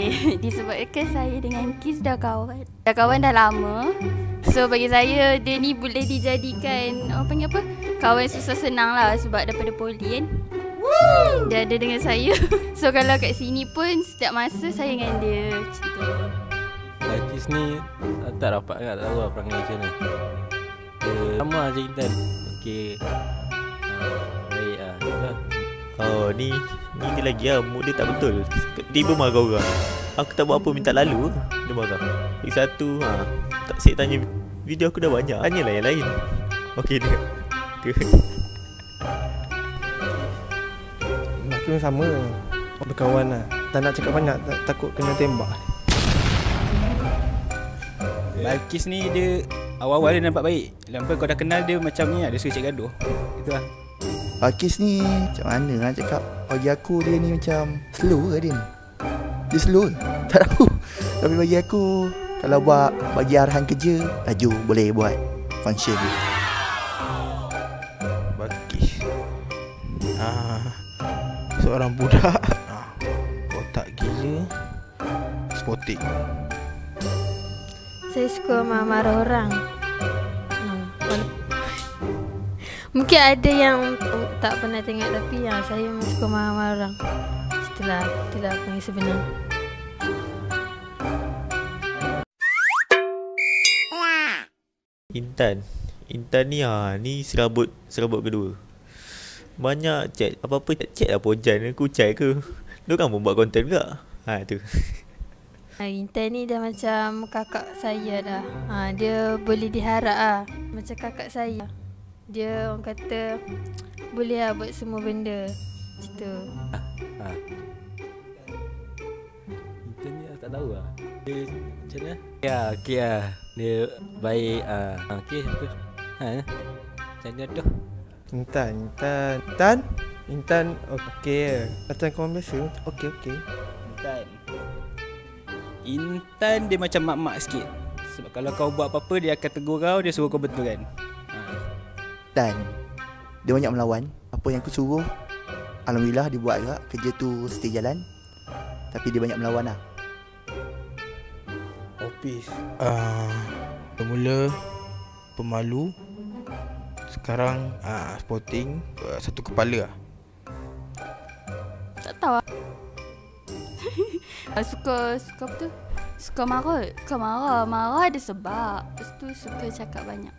Okay, disebabkan saya dengan Kiss dah kawan. Dah kawan dah lama. So bagi saya dia ni boleh dijadikan orang panggil apa? Kawan susah senang lah sebab daripada poli kan. Dia ada dengan saya. So kalau kat sini pun setiap masa saya dengan dia macam tu. Kiss ni tak rapat kan, tak tahu lah perangai macam mana. Sama je Intan. Okey. Baik lah. Oh ni dia lagi lah, mood dia tak betul. Tiba marah orang. Aku tak buat apa minta lalu, dia marah. Lagi satu, tak saya tanya video aku dah banyak. Tanyalah yang lain. Okey dia. Aku pun sama. Berkawan lah. Tak nak cakap banyak, takut kena tembak. Balkis ni dia awal-awal dia nampak baik. Lepas kau dah kenal dia macam ni, dia suka cek gaduh. Itu lah. Balkis ni macam mana nak cakap. Bagi aku dia ni macam slow ke dia ni. Dia slow ke? Tak tahu. Tapi bagi aku, kalau bagi arahan kerja, laju boleh buat function dia. Balkis seorang budak, otak gila, sporting. Saya suka marah orang. Mungkin ada yang tak pernah tengok, tapi saya memang suka marah orang. Itulah apa yang sebenar. Intan ni ni serabut kedua. Banyak chat, apa-apa chat lah Pojan ke Kucai ke. Diorang pun buat konten juga. Tu. Intan ni dah macam kakak saya dah. Dia boleh diharap lah. Macam kakak saya. Dia orang kata boleh lah buat semua benda. Macam tu. Intan ni tak tahu lah. Dia macam mana? Ya, okey lah. Dia baik. Okey tu. Macam mana tu? Intan okey. Macam kawan biasa. Okey. Intan dia macam mak-mak sikit. Sebab kalau kau buat apa-apa, dia akan tegur kau, dia suruh kau betulkan. Dan dia banyak melawan. Apa yang aku suruh, alhamdulillah dia buat juga. Kerja tu stay jalan. Tapi dia banyak melawan lah. Opis. Bermula pemalu. Sekarang sporting. Satu kepala lah. Tak tahu lah. Suka apa tu? Suka marah ada sebab. Lepas tu suka cakap banyak.